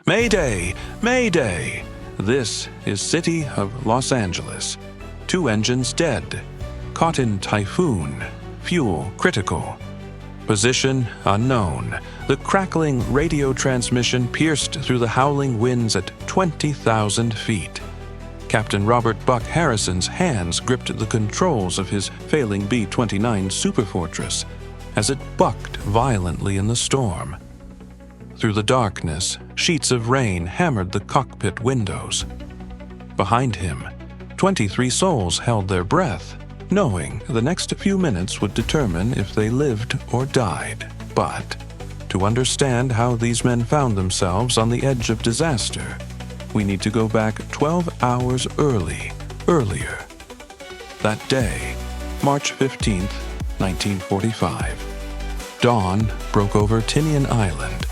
Mayday! Mayday! This is city of Los Angeles. 2 engines dead. Caught in typhoon. Fuel critical. Position unknown. The crackling radio transmission pierced through the howling winds at 20,000 feet. Captain Robert "Buck" Harrison's hands gripped the controls of his failing B-29 Superfortress as it bucked violently in the storm. Through the darkness, sheets of rain hammered the cockpit windows. Behind him, 23 souls held their breath, knowing the next few minutes would determine if they lived or died. But to understand how these men found themselves on the edge of disaster, we need to go back 12 hours earlier. That day, March 15th, 1945. Dawn broke over Tinian Island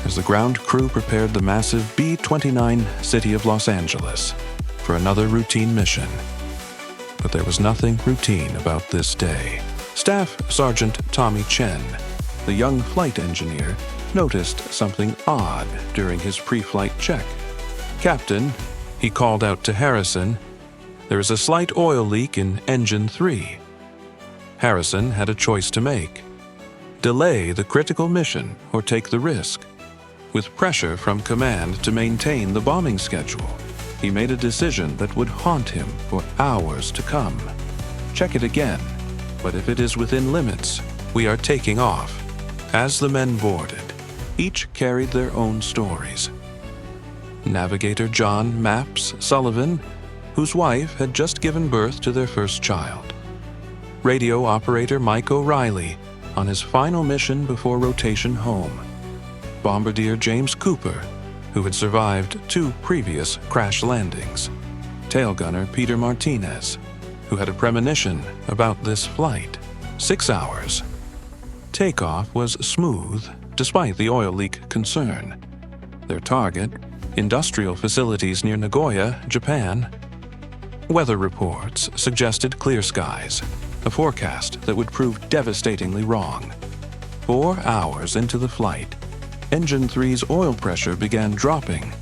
as the ground crew prepared the massive B-29 city of Los Angeles for another routine mission. But there was nothing routine about this day. Staff Sergeant Tommy Chen, the young flight engineer, noticed something odd during his pre-flight check. "Captain," he called out to Harrison, "there is a slight oil leak in Engine 3. Harrison had a choice to make: delay the critical mission or take the risk. With pressure from command to maintain the bombing schedule, he made a decision that would haunt him for hours to come. Check it again, but if it is within limits, we are taking off. As the men boarded, each carried their own stories. Navigator John "Maps" Sullivan, whose wife had just given birth to their first child. Radio operator Mike O'Reilly on his final mission before rotation home. Bombardier James Cooper, who had survived 2 previous crash landings. Tail gunner Peter Martinez, who had a premonition about this flight. 6 hours. Takeoff was smooth, despite the oil leak concern. Their target, industrial facilities near Nagoya, Japan. Weather reports suggested clear skies, a forecast that would prove devastatingly wrong. 4 hours into the flight, Engine 3's oil pressure began dropping.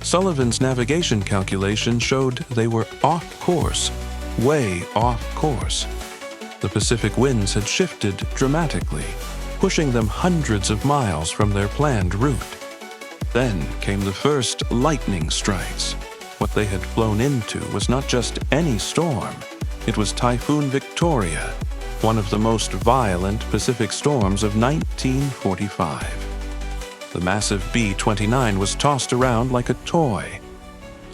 Sullivan's navigation calculation showed they were off course, way off course. The Pacific winds had shifted dramatically, pushing them hundreds of miles from their planned route. Then came the first lightning strikes. What they had flown into was not just any storm. It was Typhoon Victoria, one of the most violent Pacific storms of 1945. The massive B-29 was tossed around like a toy.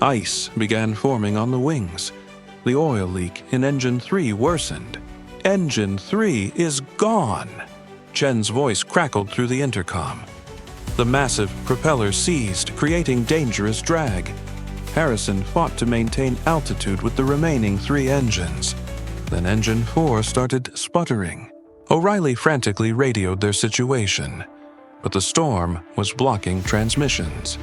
Ice began forming on the wings. The oil leak in Engine 3 worsened. "Engine 3 is gone!" Chen's voice crackled through the intercom. The massive propeller seized, creating dangerous drag. Harrison fought to maintain altitude with the remaining 3 engines. Then Engine 4 started sputtering. O'Reilly frantically radioed their situation, but the storm was blocking transmissions.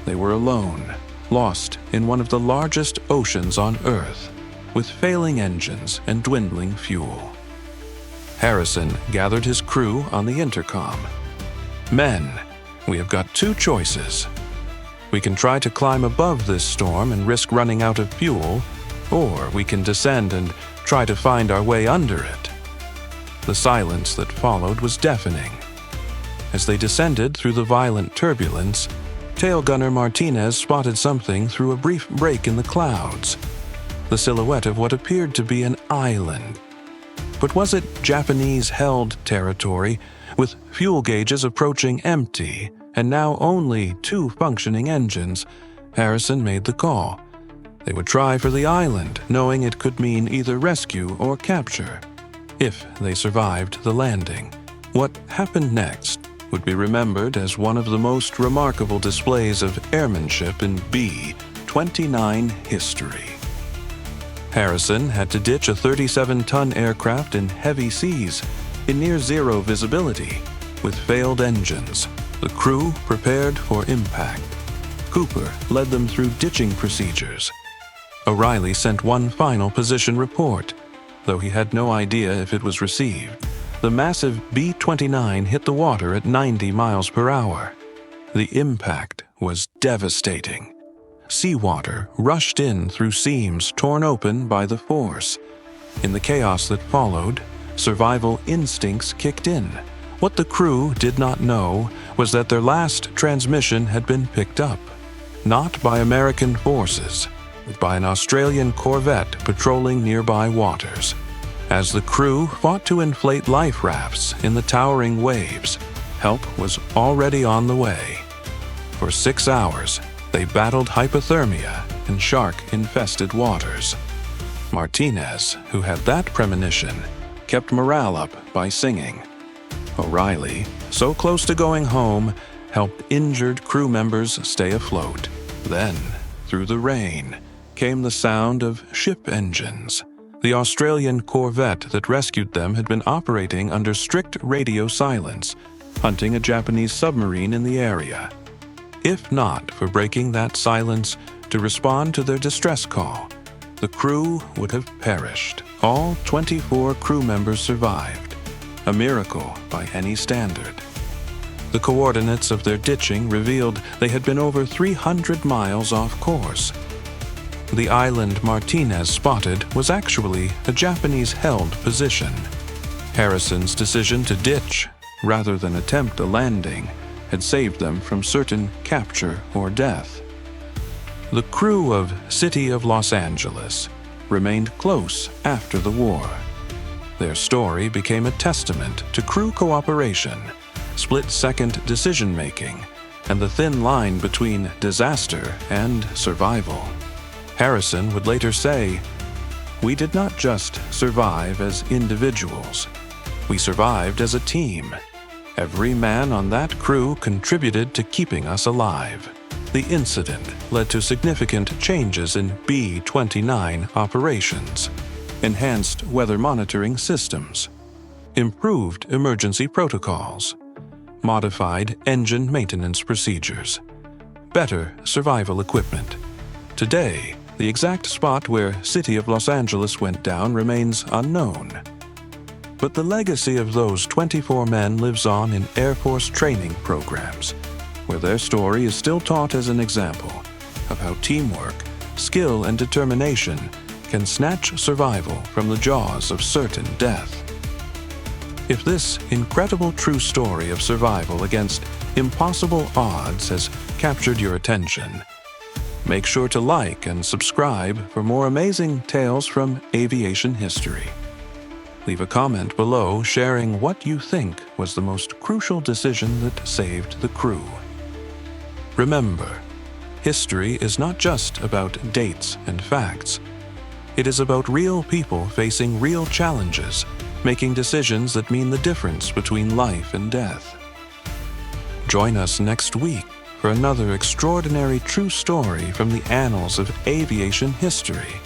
They were alone, lost in one of the largest oceans on Earth, with failing engines and dwindling fuel. Harrison gathered his crew on the intercom. "Men, we have got 2 choices. We can try to climb above this storm and risk running out of fuel, or we can descend and try to find our way under it." The silence that followed was deafening. As they descended through the violent turbulence, tail gunner Martinez spotted something through a brief break in the clouds, the silhouette of what appeared to be an island. But was it Japanese-held territory, with fuel gauges approaching empty and now only 2 functioning engines? Harrison made the call. They would try for the island, knowing it could mean either rescue or capture, if they survived the landing. What happened next would be remembered as one of the most remarkable displays of airmanship in B-29 history. Harrison had to ditch a 37-ton aircraft in heavy seas, in near-zero visibility, with failed engines. The crew prepared for impact. Cooper led them through ditching procedures. O'Reilly sent one final position report, though he had no idea if it was received. The massive B-29 hit the water at 90 miles per hour. The impact was devastating. Seawater rushed in through seams torn open by the force. In the chaos that followed, survival instincts kicked in. What the crew did not know was that their last transmission had been picked up, not by American forces, but by an Australian corvette patrolling nearby waters. As the crew fought to inflate life rafts in the towering waves, help was already on the way. For 6 hours, they battled hypothermia in shark-infested waters. Martinez, who had that premonition, kept morale up by singing. O'Reilly, so close to going home, helped injured crew members stay afloat. Then, through the rain, came the sound of ship engines. The Australian corvette that rescued them had been operating under strict radio silence, hunting a Japanese submarine in the area. If not for breaking that silence to respond to their distress call, the crew would have perished. All 24 crew members survived, a miracle by any standard. The coordinates of their ditching revealed they had been over 300 miles off course. The island Martinez spotted was actually a Japanese-held position. Harrison's decision to ditch, rather than attempt a landing, had saved them from certain capture or death. The crew of City of Los Angeles remained close after the war. Their story became a testament to crew cooperation, split-second decision-making, and the thin line between disaster and survival. Harrison would later say, "We did not just survive as individuals. We survived as a team. Every man on that crew contributed to keeping us alive." The incident led to significant changes in B-29 operations, enhanced weather monitoring systems, improved emergency protocols, modified engine maintenance procedures, better survival equipment. Today, the exact spot where City of Los Angeles went down remains unknown. But the legacy of those 24 men lives on in Air Force training programs, where their story is still taught as an example of how teamwork, skill, and determination can snatch survival from the jaws of certain death. If this incredible true story of survival against impossible odds has captured your attention, make sure to like and subscribe for more amazing tales from aviation history. Leave a comment below sharing what you think was the most crucial decision that saved the crew. Remember, history is not just about dates and facts. It is about real people facing real challenges, making decisions that mean the difference between life and death. Join us next week for another extraordinary true story from the annals of aviation history.